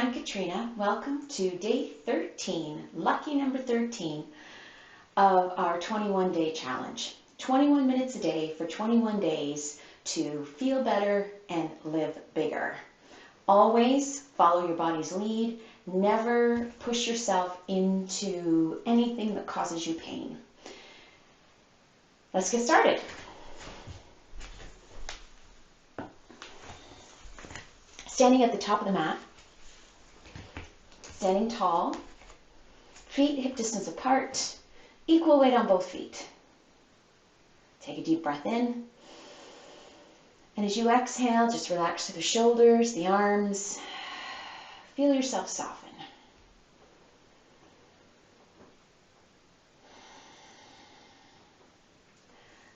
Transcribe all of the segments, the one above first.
I'm Katrina. Welcome to day 13, lucky number 13 of our 21-day challenge. 21 minutes a day for 21 days to feel better and live bigger. Always follow your body's lead. Never push yourself into anything that causes you pain. Let's get started. Standing at the top of the mat, standing tall, feet hip distance apart, equal weight on both feet. Take a deep breath in, and as you exhale, just relax through the shoulders, the arms, feel yourself soften.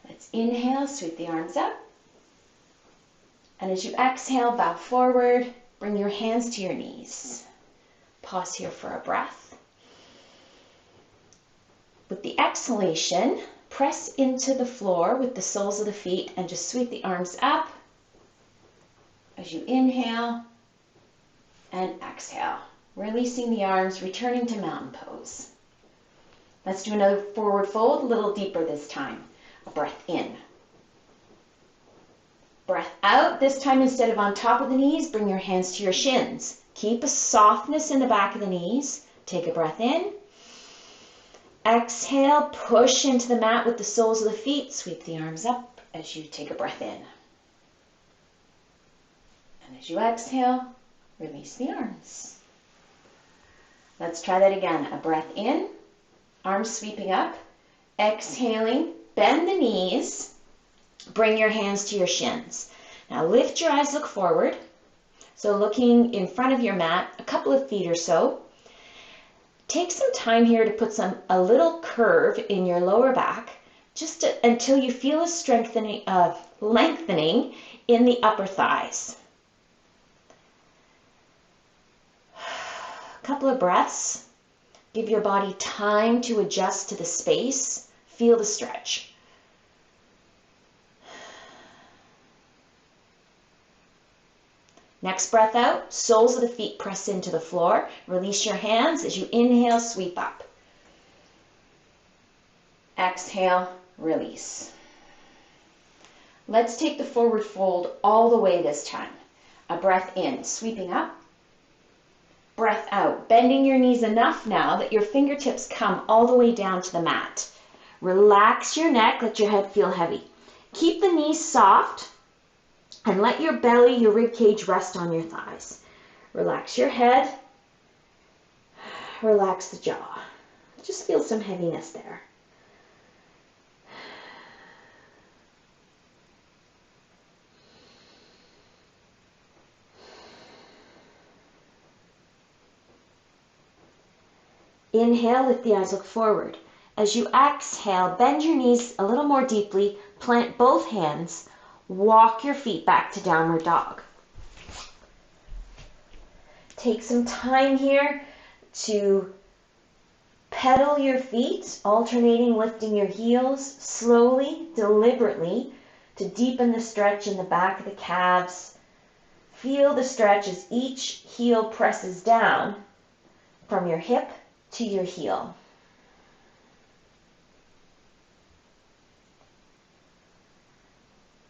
Let's inhale, sweep the arms up. And as you exhale, bow forward, bring your hands to your knees. Pause here for a breath. With the exhalation, press into the floor with the soles of the feet and just sweep the arms up as you inhale and exhale. Releasing the arms, returning to mountain pose. Let's do another forward fold, a little deeper this time. A breath in. Breath out. This time, instead of on top of the knees, bring your hands to your shins. Keep a softness in the back of the knees. Take a breath in. Exhale, push into the mat with the soles of the feet. Sweep the arms up as you take a breath in. And as you exhale, release the arms. Let's try that again. A breath in, arms sweeping up. Exhaling, bend the knees. Bring your hands to your shins. Now lift your eyes, look forward. So looking in front of your mat, a couple of feet or so. Take some time here to put a little curve in your lower back, until you feel a lengthening in the upper thighs. A couple of breaths. Give your body time to adjust to the space. Feel the stretch. Next breath out, soles of the feet press into the floor. Release your hands as you inhale, sweep up. Exhale, release. Let's take the forward fold all the way this time. A breath in, sweeping up. Breath out, bending your knees enough now that your fingertips come all the way down to the mat. Relax your neck, let your head feel heavy. Keep the knees soft. And let your belly, your rib cage rest on your thighs. Relax your head. Relax the jaw. Just feel some heaviness there. Inhale, lift the eyes, look forward. As you exhale, bend your knees a little more deeply. Plant both hands. Walk your feet back to downward dog. Take some time here to pedal your feet, alternating lifting your heels slowly, deliberately, to deepen the stretch in the back of the calves. Feel the stretch as each heel presses down from your hip to your heel.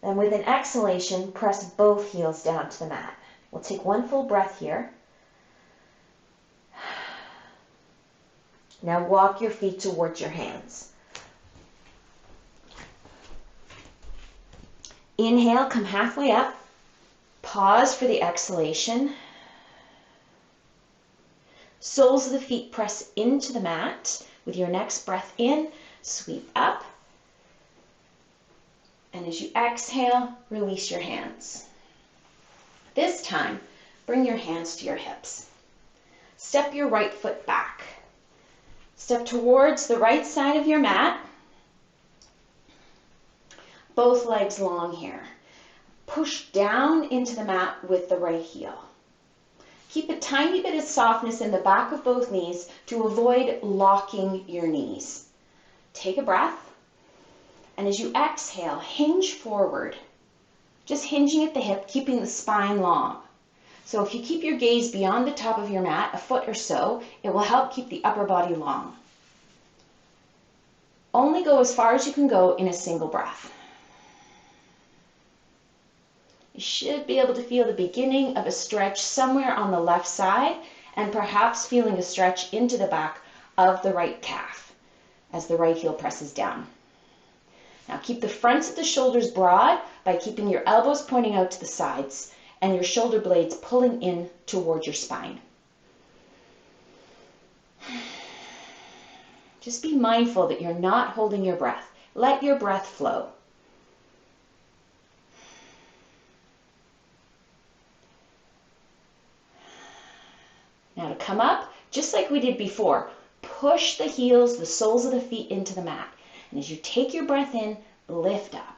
And with an exhalation, press both heels down to the mat. We'll take one full breath here. Now walk your feet towards your hands. Inhale, come halfway up. Pause for the exhalation. Soles of the feet press into the mat. With your next breath in, sweep up. And as you exhale, release your hands. This time, bring your hands to your hips. Step your right foot back. Step towards the right side of your mat. Both legs long here. Push down into the mat with the right heel. Keep a tiny bit of softness in the back of both knees to avoid locking your knees. Take a breath. And as you exhale, hinge forward. Just hinging at the hip, keeping the spine long. So if you keep your gaze beyond the top of your mat, a foot or so, it will help keep the upper body long. Only go as far as you can go in a single breath. You should be able to feel the beginning of a stretch somewhere on the left side, and perhaps feeling a stretch into the back of the right calf as the right heel presses down. Now keep the fronts of the shoulders broad by keeping your elbows pointing out to the sides and your shoulder blades pulling in towards your spine. Just be mindful that you're not holding your breath. Let your breath flow. Now to come up, just like we did before, push the heels, the soles of the feet into the mat. And as you take your breath in, lift up.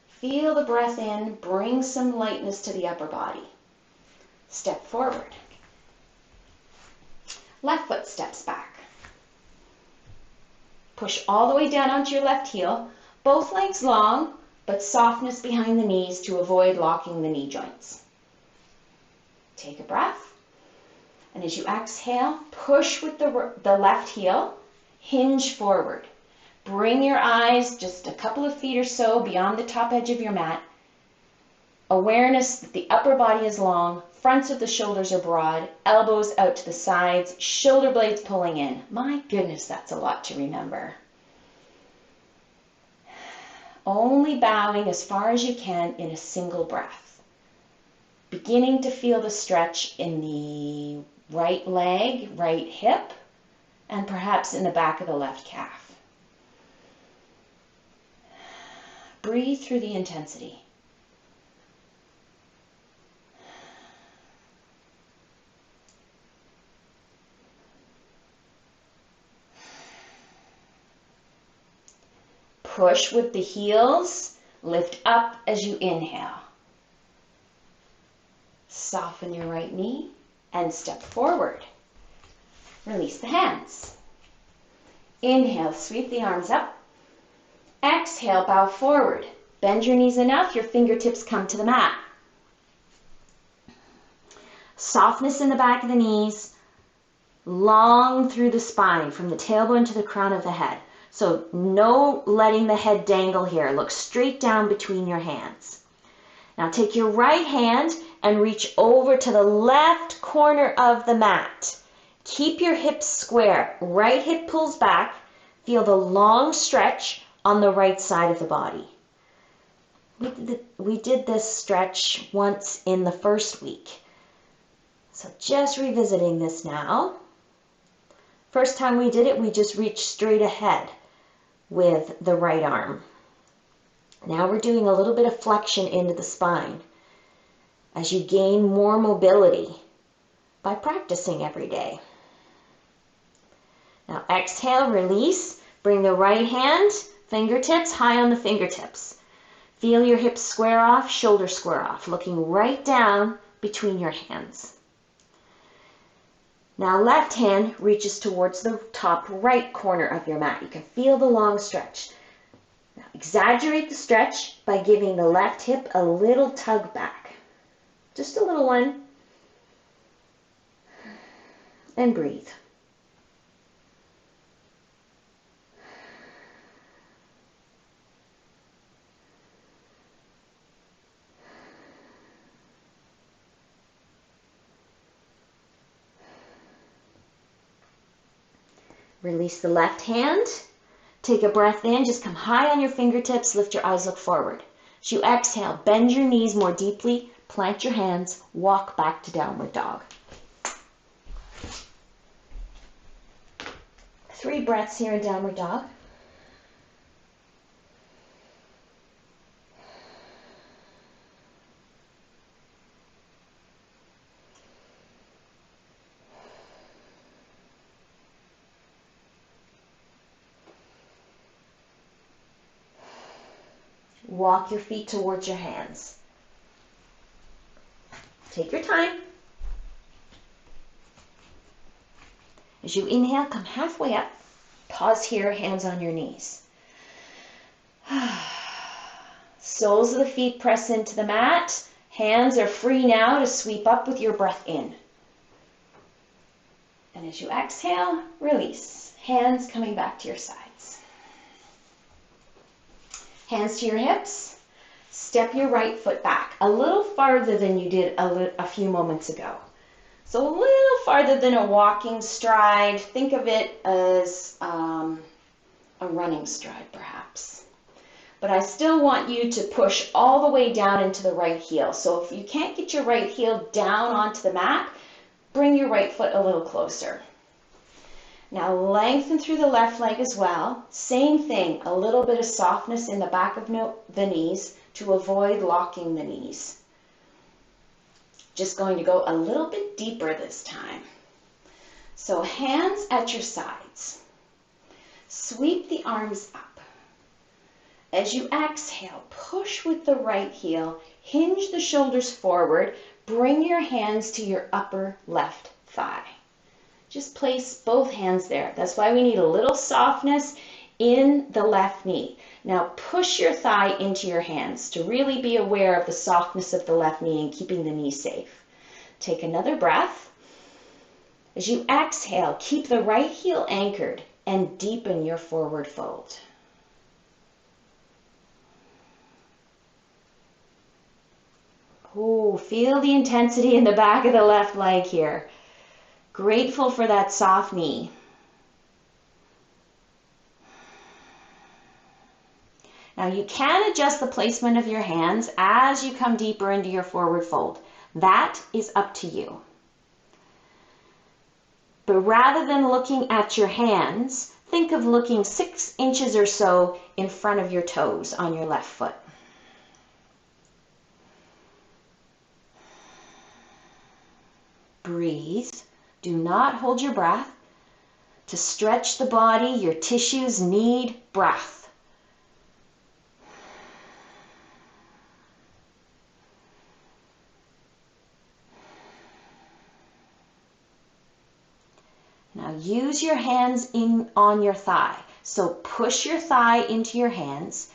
Feel the breath in, bring some lightness to the upper body. Step forward. Left foot steps back. Push all the way down onto your left heel, both legs long, but softness behind the knees to avoid locking the knee joints. Take a breath, and as you exhale, push with the left heel, hinge forward. Bring your eyes just a couple of feet or so beyond the top edge of your mat. Awareness that the upper body is long, fronts of the shoulders are broad, elbows out to the sides, shoulder blades pulling in. My goodness, that's a lot to remember. Only bowing as far as you can in a single breath. Beginning to feel the stretch in the right leg, right hip, and perhaps in the back of the left calf. Breathe through the intensity. Push with the heels, lift up as you inhale. Soften your right knee and step forward. Release the hands. Inhale, sweep the arms up. Exhale, bow forward. Bend your knees enough, your fingertips come to the mat. Softness in the back of the knees, long through the spine, from the tailbone to the crown of the head. So no letting the head dangle here. Look straight down between your hands. Now take your right hand and reach over to the left corner of the mat. Keep your hips square. Right hip pulls back. Feel the long stretch on the right side of the body. We did this stretch once in the first week. So just revisiting this now. First time we did it, we just reached straight ahead with the right arm. Now we're doing a little bit of flexion into the spine as you gain more mobility by practicing every day. Now exhale, release. Bring the right hand, fingertips high on the fingertips. Feel your hips square off, shoulders square off, looking right down between your hands. Now left hand reaches towards the top right corner of your mat. You can feel the long stretch. Now exaggerate the stretch by giving the left hip a little tug back. Just a little one. And breathe. Release the left hand. Take a breath in. Just come high on your fingertips. Lift your eyes, look forward. As you exhale, bend your knees more deeply. Plant your hands. Walk back to downward dog. 3 breaths here in downward dog. Walk your feet towards your hands. Take your time. As you inhale, come halfway up. Pause here, hands on your knees. Soles of the feet press into the mat. Hands are free now to sweep up with your breath in. And as you exhale, release. Hands coming back to your sides. Hands to your hips. Step your right foot back a little farther than you did a few moments ago. So a little farther than a walking stride. Think of it as a running stride perhaps. But I still want you to push all the way down into the right heel. So if you can't get your right heel down onto the mat, bring your right foot a little closer. Now lengthen through the left leg as well. Same thing, a little bit of softness in the back of the knees to avoid locking the knees. Just going to go a little bit deeper this time. So hands at your sides. Sweep the arms up. As you exhale, push with the right heel, hinge the shoulders forward, bring your hands to your upper left thigh. Just place both hands there. That's why we need a little softness in the left knee. Now push your thigh into your hands to really be aware of the softness of the left knee and keeping the knee safe. Take another breath. As you exhale, keep the right heel anchored and deepen your forward fold. Ooh, feel the intensity in the back of the left leg here. Grateful for that soft knee. Now you can adjust the placement of your hands as you come deeper into your forward fold. That is up to you. But rather than looking at your hands, think of looking 6 inches or so in front of your toes on your left foot. Breathe. Do not hold your breath. To stretch the body, your tissues need breath. Now use your hands on your thigh. So push your thigh into your hands.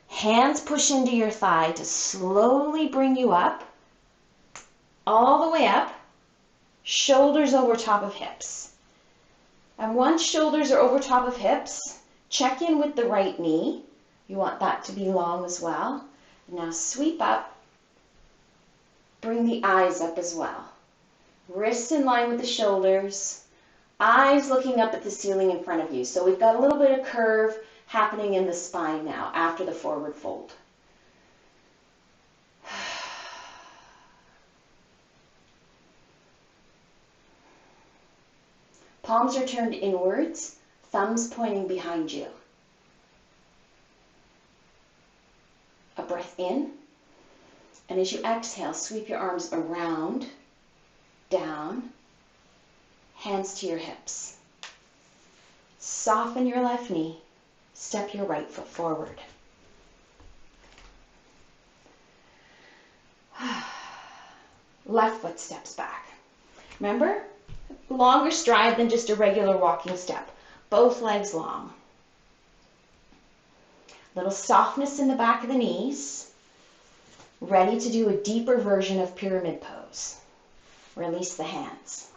Hands push into your thigh to slowly bring you up, all the way up. Shoulders over top of hips. And once shoulders are over top of hips, check in with the right knee. You want that to be long as well. Now sweep up. Bring the eyes up as well. Wrists in line with the shoulders. Eyes looking up at the ceiling in front of you. So we've got a little bit of curve happening in the spine now after the forward fold. Palms are turned inwards, thumbs pointing behind you. A breath in, and as you exhale, sweep your arms around, down, hands to your hips. Soften your left knee, step your right foot forward. Left foot steps back. Remember? Longer stride than just a regular walking step. Both legs long. Little softness in the back of the knees. Ready to do a deeper version of pyramid pose. Release the hands.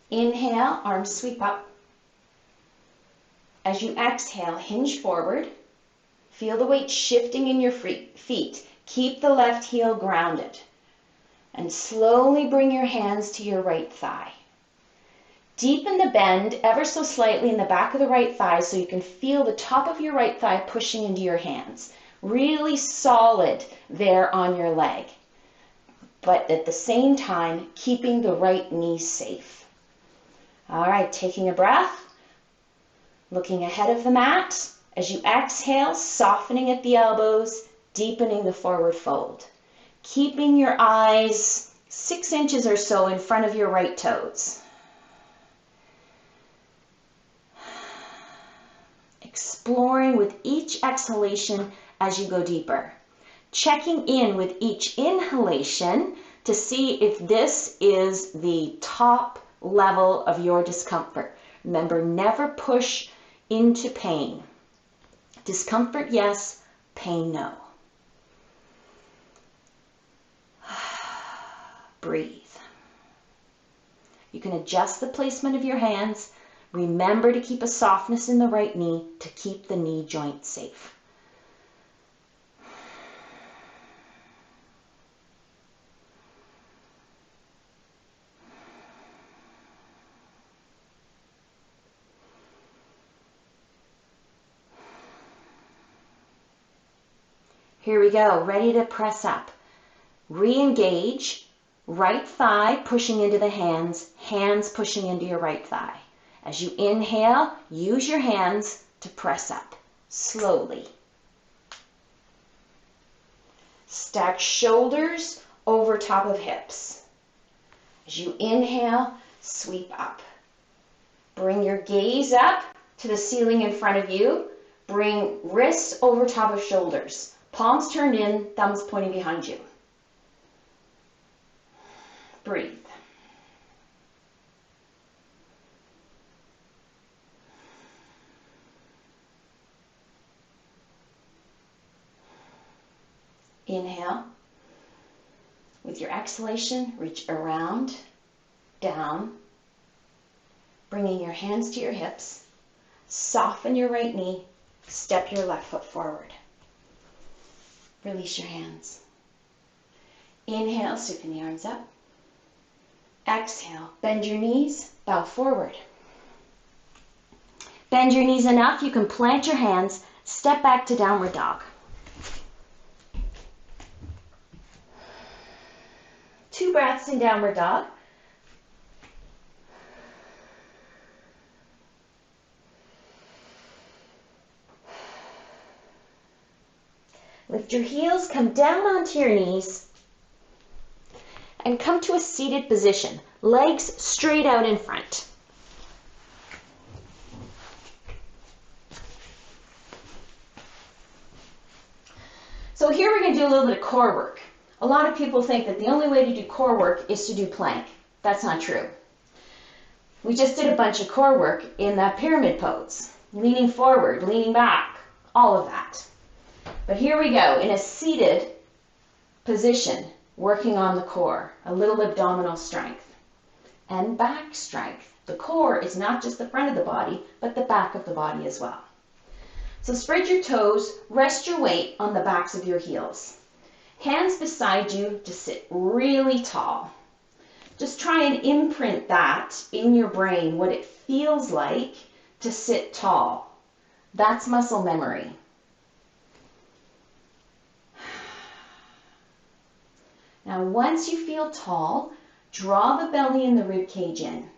Inhale, arms sweep up. As you exhale, hinge forward. Feel the weight shifting in your feet. Keep the left heel grounded. And slowly bring your hands to your right thigh. Deepen the bend ever so slightly in the back of the right thigh so you can feel the top of your right thigh pushing into your hands. Really solid there on your leg. But at the same time, keeping the right knee safe. All right, taking a breath. Looking ahead of the mat. As you exhale, softening at the elbows, deepening the forward fold. Keeping your eyes 6 inches or so in front of your right toes. Exploring with each exhalation as you go deeper. Checking in with each inhalation to see if this is the top level of your discomfort. Remember, never push into pain. Discomfort, yes. Pain, no. Breathe. You can adjust the placement of your hands. Remember to keep a softness in the right knee to keep the knee joint safe. Here we go, ready to press up. Re-engage, right thigh pushing into the hands, hands pushing into your right thigh. As you inhale, use your hands to press up, slowly. Stack shoulders over top of hips. As you inhale, sweep up. Bring your gaze up to the ceiling in front of you. Bring wrists over top of shoulders. Palms turned in, thumbs pointing behind you. Breathe. Inhale. With your exhalation, reach around, down, bringing your hands to your hips. Soften your right knee, step your left foot forward. Release your hands. Inhale, sweeping the arms up. Exhale, bend your knees, bow forward. Bend your knees enough, you can plant your hands, step back to downward dog. 2 breaths in downward dog. Lift your heels, come down onto your knees, and come to a seated position. Legs straight out in front. So here we're going to do a little bit of core work. A lot of people think that the only way to do core work is to do plank. That's not true. We just did a bunch of core work in that pyramid pose. Leaning forward, leaning back, all of that. But here we go, in a seated position, working on the core, a little abdominal strength and back strength. The core is not just the front of the body, but the back of the body as well. So spread your toes, rest your weight on the backs of your heels. Hands beside you to sit really tall. Just try and imprint that in your brain, what it feels like to sit tall. That's muscle memory. Now, once you feel tall, draw the belly and the rib cage in.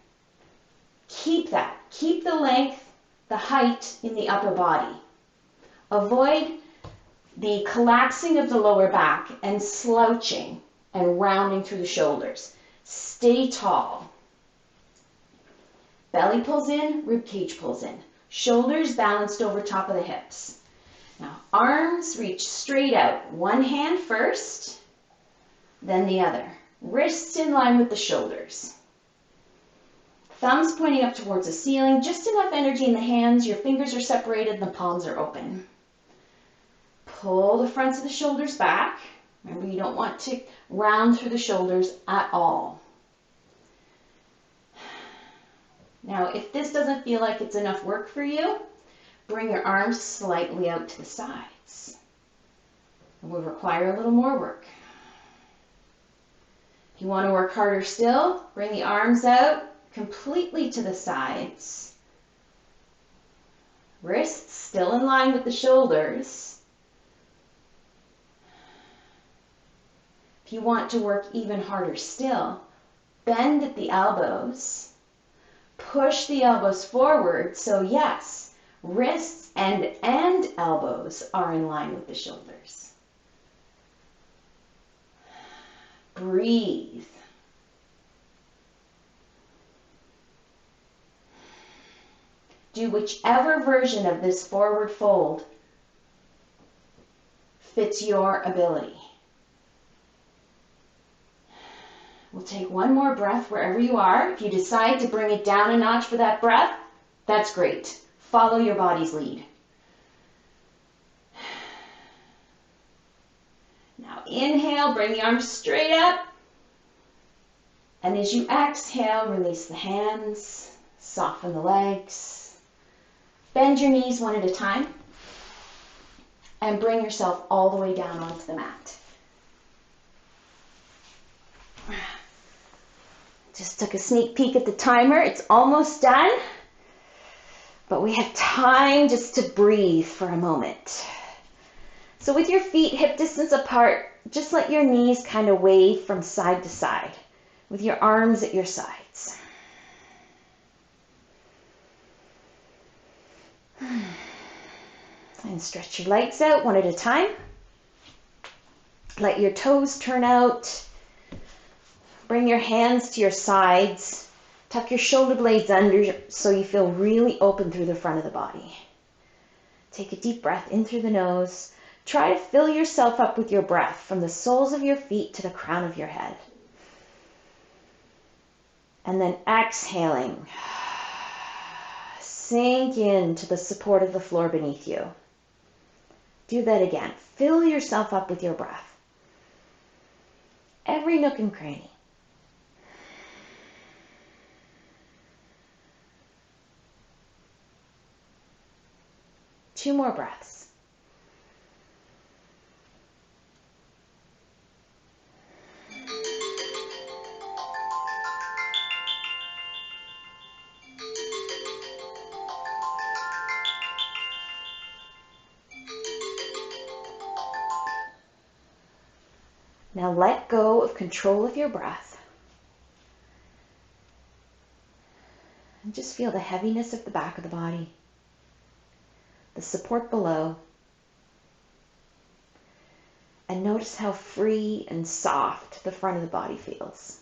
Keep that. Keep the length, the height in the upper body. Avoid the collapsing of the lower back and slouching and rounding through the shoulders. Stay tall. Belly pulls in, rib cage pulls in. Shoulders balanced over top of the hips. Now, arms reach straight out. One hand first, then the other. Wrists in line with the shoulders. Thumbs pointing up towards the ceiling. Just enough energy in the hands. Your fingers are separated and the palms are open. Pull the fronts of the shoulders back. Remember, you don't want to round through the shoulders at all. Now, if this doesn't feel like it's enough work for you, bring your arms slightly out to the sides. It will require a little more work. If you want to work harder still, bring the arms out completely to the sides. Wrists still in line with the shoulders. If you want to work even harder still, bend at the elbows. Push the elbows forward. So yes, wrists and elbows are in line with the shoulders. Breathe. Do whichever version of this forward fold fits your ability. We'll take one more breath wherever you are. If you decide to bring it down a notch for that breath, that's great. Follow your body's lead. Now inhale, bring the arms straight up. And as you exhale, release the hands, soften the legs, bend your knees one at a time, and bring yourself all the way down onto the mat. Just took a sneak peek at the timer. It's almost done, but we have time just to breathe for a moment. So with your feet hip distance apart, just let your knees kind of wave from side to side with your arms at your sides. And stretch your legs out one at a time. Let your toes turn out. Bring your hands to your sides. Tuck your shoulder blades under so you feel really open through the front of the body. Take a deep breath in through the nose. Try to fill yourself up with your breath from the soles of your feet to the crown of your head. And then exhaling, sink into the support of the floor beneath you. Do that again. Fill yourself up with your breath. Every nook and cranny. Two more breaths. Now let go of control of your breath. And just feel the heaviness of the back of the body, the support below. And notice how free and soft the front of the body feels.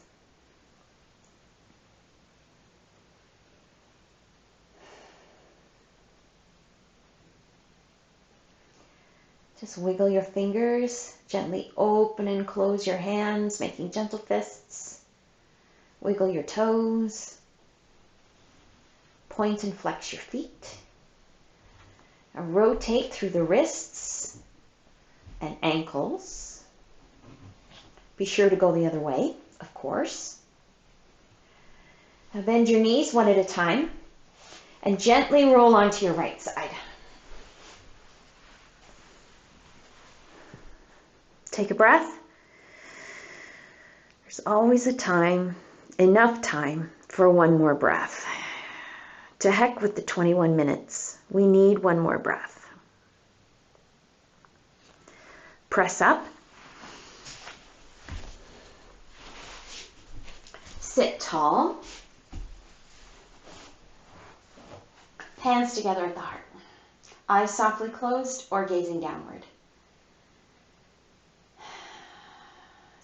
Just wiggle your fingers, gently open and close your hands, making gentle fists. Wiggle your toes. Point and flex your feet. And rotate through the wrists and ankles. Be sure to go the other way, of course. Now bend your knees one at a time and gently roll onto your right side. Take a breath. There's always a time, enough time for one more breath. To heck with the 21 minutes. We need one more breath. Press up. Sit tall. Hands together at the heart. Eyes softly closed or gazing downward.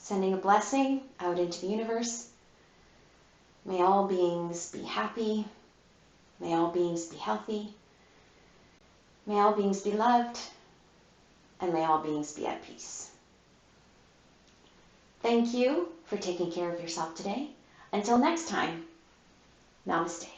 Sending a blessing out into the universe. May all beings be happy. May all beings be healthy. May all beings be loved. And may all beings be at peace. Thank you for taking care of yourself today. Until next time, namaste.